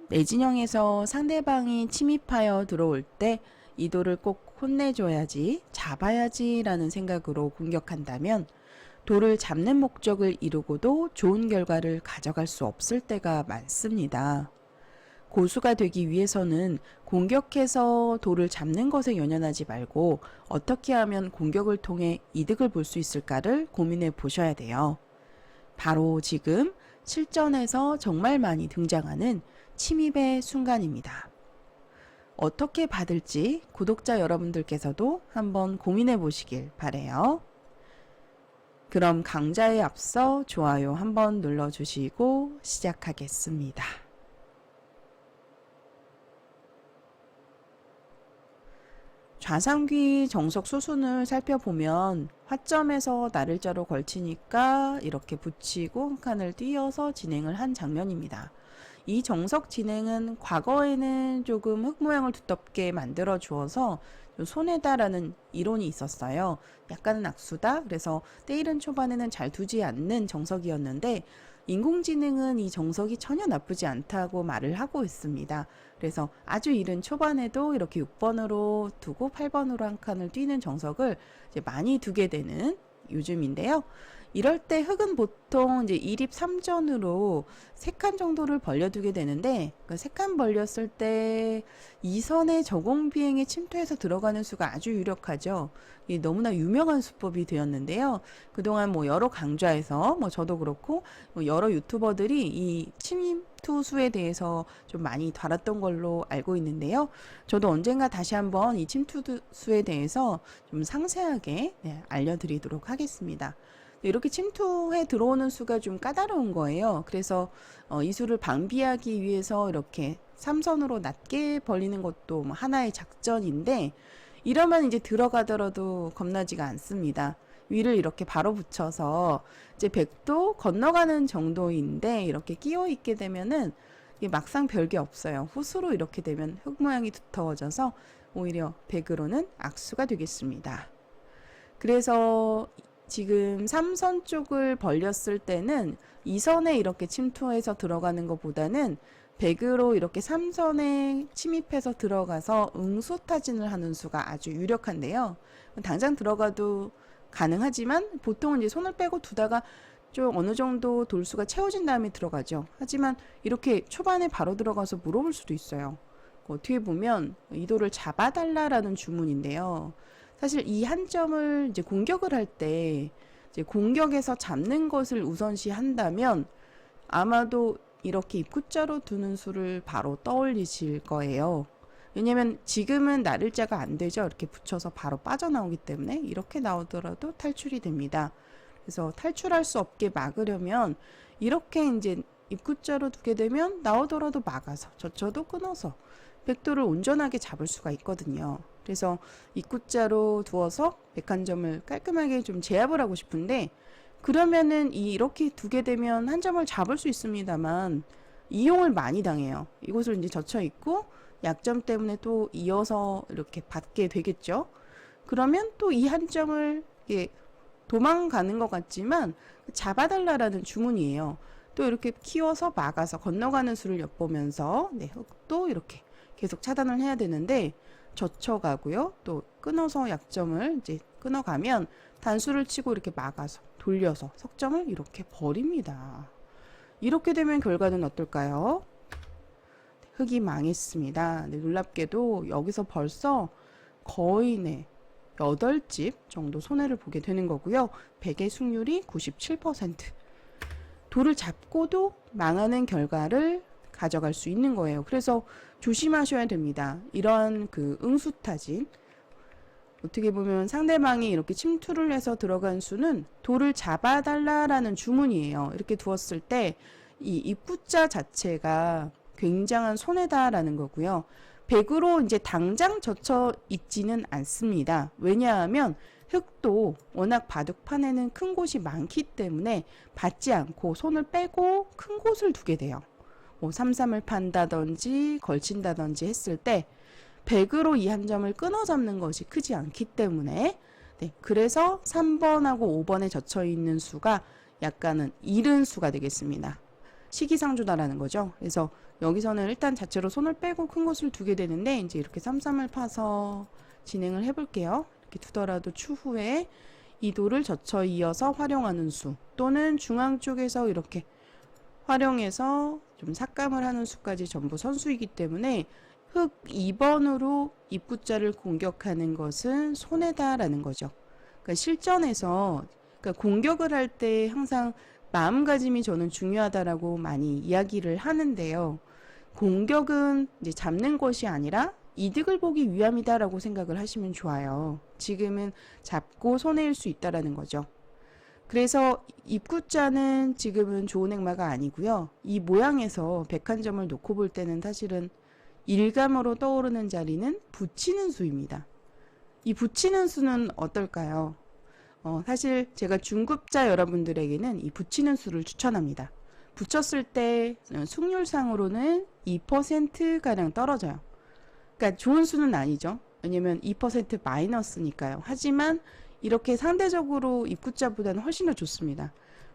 내 진영에서 상대방이 침입하여 들어올 때 이 돌을 꼭 혼내줘야지, 잡아야지 라는 생각으로 공격한다면 돌을 잡는 목적을 이루고도 좋은 결과를 가져갈 수 없을 때가 많습니다. 고수가 되기 위해서는 공격해서 돌을 잡는 것에 연연하지 말고 어떻게 하면 공격을 통해 이득을 볼 수 있을까를 고민해 보셔야 돼요. 바로 지금 실전에서 정말 많이 등장하는 침입의 순간입니다. 어떻게 받을지 구독자 여러분들께서도 한번 고민해 보시길 바래요. 그럼 강좌에 앞서 좋아요 한번 눌러주시고 시작하겠습니다. 좌상귀 정석 수순을 살펴보면 화점에서 나를자로 걸치니까 이렇게 붙이고 한 칸을 띄어서 진행을 한 장면입니다. 이 정석 진행은 과거에는 조금 흙 모양을 두텁게 만들어 주어서 손해다라는 이론이 있었어요. 약간은 악수다. 그래서 때이른 초반에는 잘 두지 않는 정석이었는데 인공지능은 이 정석이 전혀 나쁘지 않다고 말을 하고 있습니다. 그래서 아주 이른 초반에도 이렇게 6번으로 두고 8번으로 한 칸을 뛰는 정석을 이제 많이 두게 되는 요즘인데요. 이럴 때 흙은 보통 이제 1입 3전으로 3칸 정도를 벌려두게 되는데, 그 3칸 벌렸을 때 2선의 저공 비행에 침투해서 들어가는 수가 아주 유력하죠. 이 너무나 유명한 수법이 되었는데요. 그동안 뭐 여러 강좌에서 뭐 저도 그렇고 뭐 여러 유튜버들이 이 침투 수에 대해서 좀 많이 다뤘던 걸로 알고 있는데요. 저도 언젠가 다시 한번 이 침투 수에 대해서 좀 상세하게 알려드리도록 하겠습니다. 이렇게 침투해 들어오는 수가 좀 까다로운 거예요. 그래서 이 수를 방비하기 위해서 이렇게 3선으로 낮게 벌리는 것도 뭐 하나의 작전인데, 이러면 이제 들어가더라도 겁나지가 않습니다. 위를 이렇게 바로 붙여서 이제 100도 건너가는 정도인데 이렇게 끼워 있게 되면은 막상 별게 없어요. 후수로 이렇게 되면 흙 모양이 두터워져서 오히려 100으로는 악수가 되겠습니다. 그래서 지금 3선 쪽을 벌렸을 때는 2선에 이렇게 침투해서 들어가는 것보다는 100으로 이렇게 3선에 침입해서 들어가서 응수타진을 하는 수가 아주 유력한데요. 당장 들어가도 가능하지만 보통은 이제 손을 빼고 두다가 좀 어느 정도 돌수가 채워진 다음에 들어가죠. 하지만 이렇게 초반에 바로 들어가서 물어볼 수도 있어요. 어떻게 보면 이 돌을 잡아달라라는 주문인데요. 사실 이 한 점을 이제 공격을 할 때 이제 공격에서 잡는 것을 우선시 한다면 아마도 이렇게 입구자로 두는 수를 바로 떠올리실 거예요. 왜냐면 지금은 나를자가 안 되죠. 이렇게 붙여서 바로 빠져나오기 때문에 이렇게 나오더라도 탈출이 됩니다. 그래서 탈출할 수 없게 막으려면 이렇게 이제 입구자로 두게 되면 나오더라도 막아서 저쳐도 끊어서 백도를 온전하게 잡을 수가 있거든요. 그래서 입구자로 두어서 101점을 깔끔하게 좀 제압을 하고 싶은데, 그러면은 이렇게 두게 되면 한 점을 잡을 수 있습니다만 이용을 많이 당해요. 이곳을 이제 젖혀 있고 약점 때문에 또 이어서 이렇게 받게 되겠죠. 그러면 또 이 한 점을 도망가는 것 같지만 잡아달라라는 주문이에요. 또 이렇게 키워서 막아서 건너가는 수를 엿보면서 흙도 이렇게 계속 차단을 해야 되는데 젖혀가고요. 또 끊어서 약점을 이제 끊어가면 단수를 치고 이렇게 막아서 돌려서 석점을 이렇게 버립니다. 이렇게 되면 결과는 어떨까요? 흙이 망했습니다. 놀랍게도 여기서 벌써 거의 8집 정도 손해를 보게 되는 거고요. 100의 승률이 97%. 돌을 잡고도 망하는 결과를 가져갈 수 있는 거예요. 그래서 조심하셔야 됩니다. 이런 그 응수타진, 어떻게 보면 상대방이 이렇게 침투를 해서 들어간 수는 돌을 잡아달라라는 주문이에요. 이렇게 두었을 때 이 입구자 자체가 굉장한 손해다라는 거고요. 100으로 이제 당장 젖혀 있지는 않습니다. 왜냐하면 흙도 워낙 바둑판에는 큰 곳이 많기 때문에 받지 않고 손을 빼고 큰 곳을 두게 돼요. 뭐 3-3을 판다든지 걸친다든지 했을 때 100으로 이 한 점을 끊어 잡는 것이 크지 않기 때문에, 그래서 3번하고 5번에 젖혀 있는 수가 약간은 이른 수가 되겠습니다. 시기상조다라는 거죠. 그래서 여기서는 일단 자체로 손을 빼고 큰 곳을 두게 되는데 이제 이렇게 쌈쌈을 파서 진행을 해볼게요. 이렇게 두더라도 추후에 이 돌을 젖혀 이어서 활용하는 수 또는 중앙 쪽에서 이렇게 활용해서 좀 삭감을 하는 수까지 전부 선수이기 때문에 흙 2번으로 입구자를 공격하는 것은 손해다라는 거죠. 그러니까 실전에서 그러니까 공격을 할 때 항상 마음가짐이 저는 중요하다라고 많이 이야기를 하는데요. 공격은 이제 잡는 것이 아니라 이득을 보기 위함이다라고 생각을 하시면 좋아요. 지금은 잡고 손해일 수 있다라는 거죠. 그래서 입구자는 지금은 좋은 행마가 아니고요. 이 모양에서 101점을 놓고 볼 때는 사실은 일감으로 떠오르는 자리는 붙이는 수입니다. 이 붙이는 수는 어떨까요? 사실 제가 중급자 여러분들에게는 이 붙이는 수를 추천합니다. 붙였을 때 승률상으로는 2%가량 떨어져요. 그러니까 좋은 수는 아니죠. 왜냐면 2% 마이너스니까요. 하지만 이렇게 상대적으로 입구자보다는 훨씬 더 좋습니다.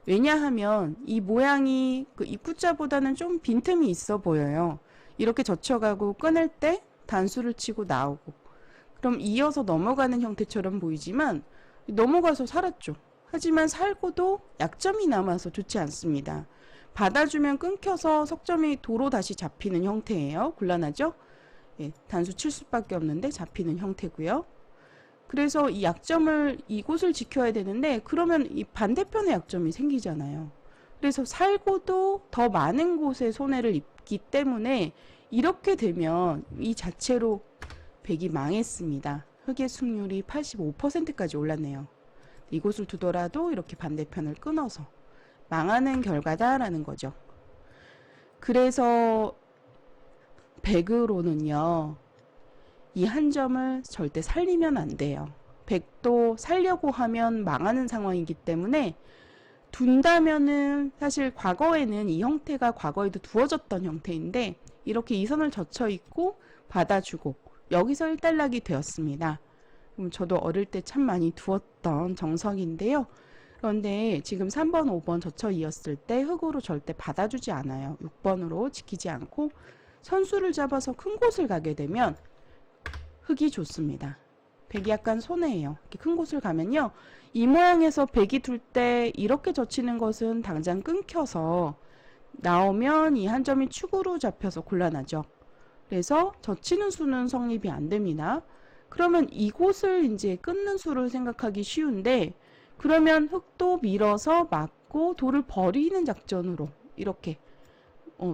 왜냐하면 이 모양이 그 입구자보다는 좀 빈틈이 있어 보여요. 이렇게 젖혀가고 꺼낼 때 단수를 치고 나오고 그럼 이어서 넘어가는 형태처럼 보이지만 넘어가서 살았죠. 하지만 살고도 약점이 남아서 좋지 않습니다. 받아주면 끊겨서 석점이 도로 다시 잡히는 형태예요. 곤란하죠? 예, 단수 칠 수밖에 없는데 잡히는 형태고요. 그래서 이 약점을 이곳을 지켜야 되는데 그러면 이 반대편의 약점이 생기잖아요. 그래서 살고도 더 많은 곳에 손해를 입기 때문에 이렇게 되면 이 자체로 백이 망했습니다. 흑의 승률이 85%까지 올랐네요. 이곳을 두더라도 이렇게 반대편을 끊어서 망하는 결과다라는 거죠. 그래서 백으로는요. 이 한 점을 절대 살리면 안 돼요. 백도 살려고 하면 망하는 상황이기 때문에 둔다면은 사실 과거에는 이 형태가 과거에도 두어졌던 형태인데 이렇게 이 선을 젖혀 있고 받아주고 여기서 일단락이 되었습니다. 그럼 저도 어릴 때 참 많이 두었던 정석인데요. 그런데 지금 3번, 5번 젖혀 이었을 때 흙으로 절대 받아주지 않아요. 6번으로 지키지 않고 선수를 잡아서 큰 곳을 가게 되면 흙이 좋습니다. 백이 약간 손해예요. 이렇게 큰 곳을 가면요. 이 모양에서 백이 둘 때 이렇게 젖히는 것은 당장 끊겨서 나오면 이 한 점이 축으로 잡혀서 곤란하죠. 그래서 젖히는 수는 성립이 안 됩니다. 그러면 이곳을 이제 끊는 수를 생각하기 쉬운데 그러면 흙도 밀어서 막고 돌을 버리는 작전으로 이렇게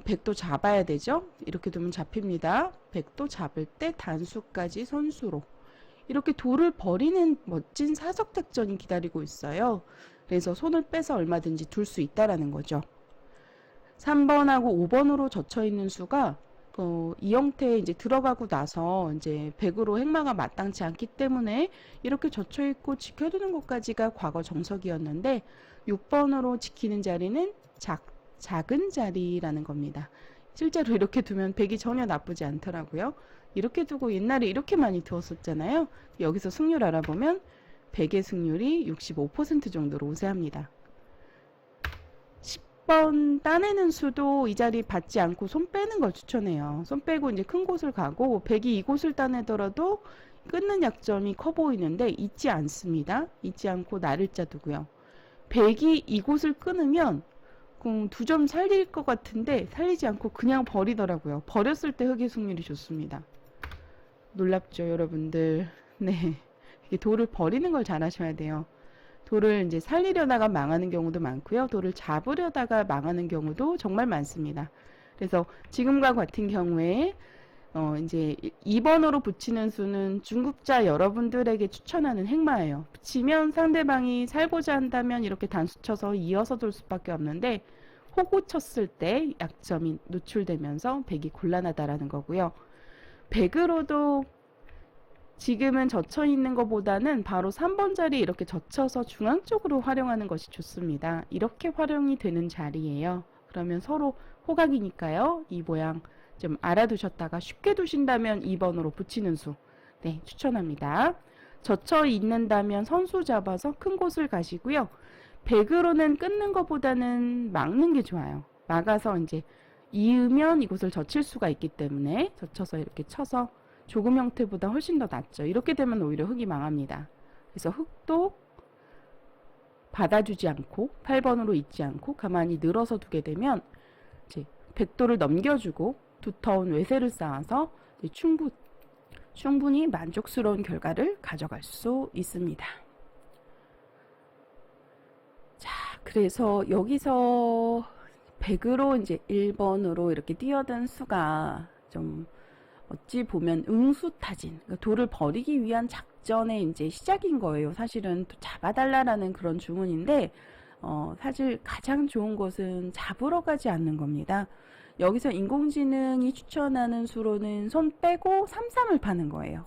백도 잡아야 되죠. 이렇게 두면 잡힙니다. 백도 잡을 때 단수까지 선수로 이렇게 돌을 버리는 멋진 사석 작전이 기다리고 있어요. 그래서 손을 빼서 얼마든지 둘 수 있다라는 거죠. 3번하고 5번으로 젖혀 있는 수가 이 형태에 이제 들어가고 나서 이제 백으로 행마가 마땅치 않기 때문에 이렇게 젖혀 있고 지켜두는 것까지가 과거 정석이었는데 6번으로 지키는 자리는 작은 자리라는 겁니다. 실제로 이렇게 두면 백이 전혀 나쁘지 않더라고요. 이렇게 두고 옛날에 이렇게 많이 두었었잖아요. 여기서 승률 알아보면 백의 승률이 65% 정도로 우세합니다. 10번 따내는 수도 이 자리 받지 않고 손 빼는 걸 추천해요. 손 빼고 이제 큰 곳을 가고 백이 이곳을 따내더라도 끊는 약점이 커 보이는데 잊지 않습니다. 잊지 않고 나를자 두고요. 백이 이곳을 끊으면 2점 살릴 것 같은데 살리지 않고 그냥 버리더라고요. 버렸을 때 흑의 승률이 좋습니다. 놀랍죠, 여러분들? 네, 이게 돌을 버리는 걸 잘 하셔야 돼요. 돌을 이제 살리려다가 망하는 경우도 많고요. 돌을 잡으려다가 망하는 경우도 정말 많습니다. 그래서 지금과 같은 경우에 이제 2번으로 붙이는 수는 중급자 여러분들에게 추천하는 행마예요. 붙이면 상대방이 살고자 한다면 이렇게 단수 쳐서 이어서 돌 수밖에 없는데 호구 쳤을 때 약점이 노출되면서 백이 곤란하다라는 거고요. 백으로도 지금은 젖혀 있는 것보다는 바로 3번 자리 이렇게 젖혀서 중앙 쪽으로 활용하는 것이 좋습니다. 이렇게 활용이 되는 자리예요. 그러면 서로 호각이니까요. 이 모양 좀 알아두셨다가 쉽게 두신다면 2번으로 붙이는 수 네, 추천합니다. 젖혀 있는다면 선수 잡아서 큰 곳을 가시고요. 백으로는 끊는 것보다는 막는 게 좋아요. 막아서 이제 이으면 이곳을 젖힐 수가 있기 때문에 젖혀서 이렇게 쳐서 조금 형태보다 훨씬 더 낫죠. 이렇게 되면 오히려 흙이 망합니다. 그래서 흙도 받아주지 않고 8번으로 있지 않고 가만히 늘어서 두게 되면 이제 100도를 넘겨주고 두터운 외세를 쌓아서 충분히 만족스러운 결과를 가져갈 수 있습니다. 자, 그래서 여기서 100으로 이제 1번으로 이렇게 뛰어든 수가 좀 어찌 보면 응수타진, 그러니까 돌을 버리기 위한 작전의 이제 시작인 거예요. 사실은 또 잡아달라라는 그런 주문인데, 사실 가장 좋은 것은 잡으러 가지 않는 겁니다. 여기서 인공지능이 추천하는 수로는 손 빼고 3-3을 파는 거예요.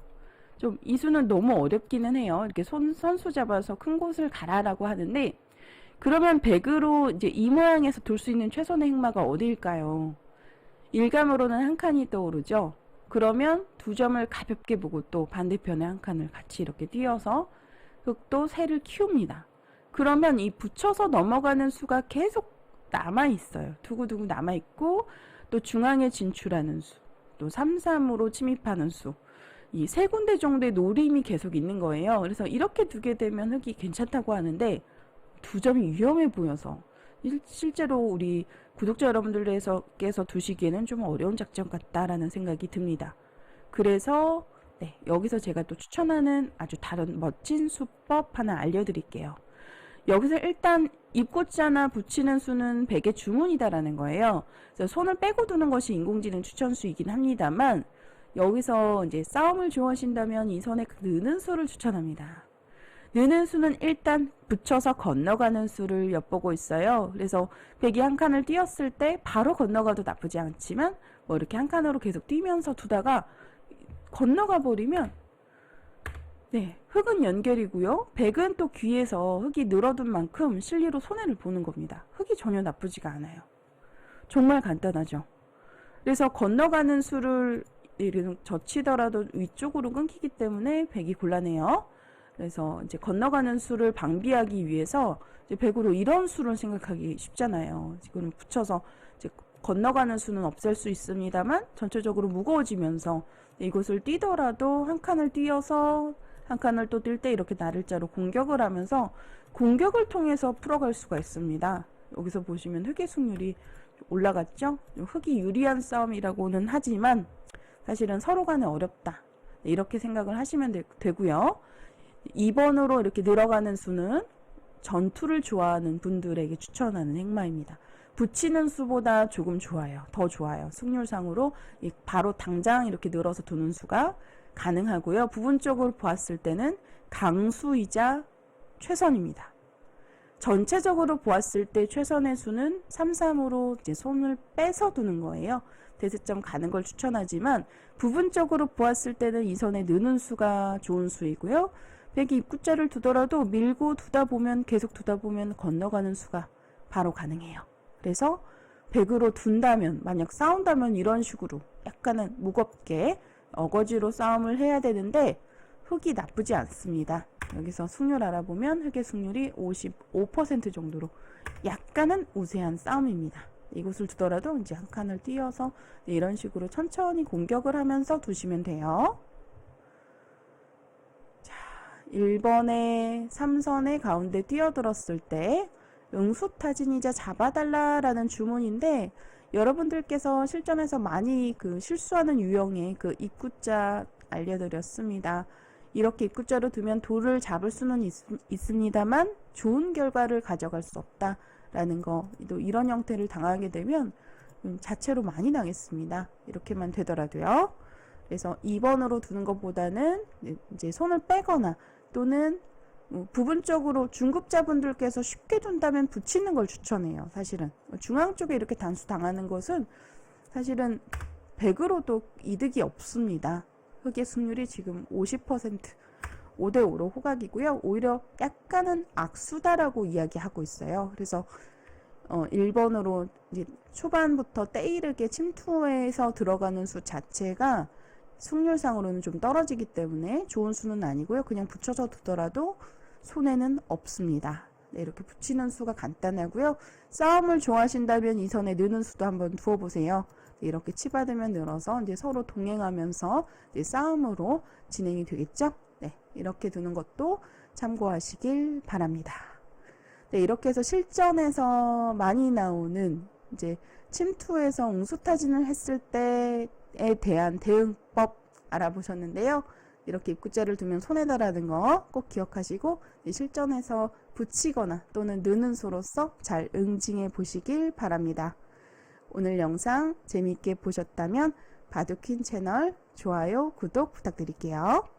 좀 이 수는 너무 어렵기는 해요. 이렇게 선수 잡아서 큰 곳을 가라라고 하는데, 그러면 100으로 이제 이 모양에서 돌 수 있는 최선의 흑마가 어디일까요? 일감으로는 한 칸이 떠오르죠. 그러면 두 점을 가볍게 보고 또 반대편에 한 칸을 같이 이렇게 띄어서 흙도 새를 키웁니다. 그러면 이 붙여서 넘어가는 수가 계속 남아있어요. 두고두고 남아있고 또 중앙에 진출하는 수, 또 3-3으로 침입하는 수, 이 세 군데 정도의 노림이 계속 있는 거예요. 그래서 이렇게 두게 되면 흙이 괜찮다고 하는데 두 점이 위험해 보여서 실제로 우리 구독자 여러분들께서 두시기에는 좀 어려운 작전 같다라는 생각이 듭니다. 그래서 여기서 제가 또 추천하는 아주 다른 멋진 수법 하나 알려드릴게요. 여기서 일단 입고자나 붙이는 수는 100의 주문이다라는 거예요. 그래서 손을 빼고 두는 것이 인공지능 추천수이긴 합니다만 여기서 이제 싸움을 좋아하신다면 이 선에 느는 수를 추천합니다. 느는 수는 일단 붙여서 건너가는 수를 엿보고 있어요. 그래서 100이 한 칸을 띄었을 때 바로 건너가도 나쁘지 않지만 뭐 이렇게 한 칸으로 계속 뛰면서 두다가 건너가 버리면 흙은 연결이고요. 100은 또 귀에서 흙이 늘어둔 만큼 실리로 손해를 보는 겁니다. 흙이 전혀 나쁘지가 않아요. 정말 간단하죠. 그래서 건너가는 수를 젖히더라도 위쪽으로 끊기기 때문에 100이 곤란해요. 그래서 이제 건너가는 수를 방비하기 위해서 이제 100으로 이런 수를 생각하기 쉽잖아요. 지금 붙여서 이제 건너가는 수는 없앨 수 있습니다만 전체적으로 무거워지면서 이곳을 뛰더라도 한 칸을 뛰어서 한 칸을 또 뛸 때 이렇게 나를자로 공격을 하면서 공격을 통해서 풀어갈 수가 있습니다. 여기서 보시면 흙의 승률이 올라갔죠? 흙이 유리한 싸움이라고는 하지만 사실은 서로 간에 어렵다. 이렇게 생각을 하시면 되고요. 2번으로 이렇게 늘어가는 수는 전투를 좋아하는 분들에게 추천하는 행마입니다. 붙이는 수보다 조금 좋아요. 더 좋아요. 승률상으로 바로 당장 이렇게 늘어서 두는 수가 가능하고요. 부분적으로 보았을 때는 강수이자 최선입니다. 전체적으로 보았을 때 최선의 수는 3-3으로 이제 손을 빼서 두는 거예요. 대세점 가는 걸 추천하지만 부분적으로 보았을 때는 이 선에 느는 수가 좋은 수이고요. 100이 입구자를 두더라도 밀고 두다 보면 계속 두다 보면 건너가는 수가 바로 가능해요. 그래서 100으로 둔다면 만약 싸운다면 이런 식으로 약간은 무겁게 어거지로 싸움을 해야 되는데 흙이 나쁘지 않습니다. 여기서 승률 알아보면 흙의 승률이 55% 정도로 약간은 우세한 싸움입니다. 이곳을 두더라도 이제 한 칸을 띄어서 이런 식으로 천천히 공격을 하면서 두시면 돼요. 1번의 3선의 가운데 뛰어들었을 때 응수타진이자 잡아달라라는 주문인데 여러분들께서 실전에서 많이 실수하는 유형의 입구자 알려드렸습니다. 이렇게 입구자로 두면 돌을 잡을 수는 있습니다만 좋은 결과를 가져갈 수 없다라는 거, 또 이런 형태를 당하게 되면 자체로 많이 당했습니다. 이렇게만 되더라도요. 그래서 2번으로 두는 것보다는 이제 손을 빼거나 또는 부분적으로 중급자분들께서 쉽게 둔다면 붙이는 걸 추천해요. 사실은 중앙 쪽에 이렇게 단수 당하는 것은 사실은 100으로도 이득이 없습니다. 흙의 승률이 지금 50% 5대5로 호각이고요. 오히려 약간은 악수다라고 이야기하고 있어요. 그래서 1번으로 이제 초반부터 때이르게 침투해서 들어가는 수 자체가 승률상으로는 좀 떨어지기 때문에 좋은 수는 아니고요. 그냥 붙여서 두더라도 손해는 없습니다. 네, 이렇게 붙이는 수가 간단하고요. 싸움을 좋아하신다면 이 선에 느는 수도 한번 두어보세요. 네, 이렇게 치받으면 늘어서 이제 서로 동행하면서 이제 싸움으로 진행이 되겠죠. 네, 이렇게 두는 것도 참고하시길 바랍니다. 네, 이렇게 해서 실전에서 많이 나오는 이제 침투에서 옹수타진을 했을 때에 대한 대응법 알아보셨는데요. 이렇게 입구자를 두면 손에다라는 거 꼭 기억하시고 실전에서 붙이거나 또는 느는 수로서 잘 응징해 보시길 바랍니다. 오늘 영상 재미있게 보셨다면 바둑퀸 채널 좋아요, 구독 부탁드릴게요.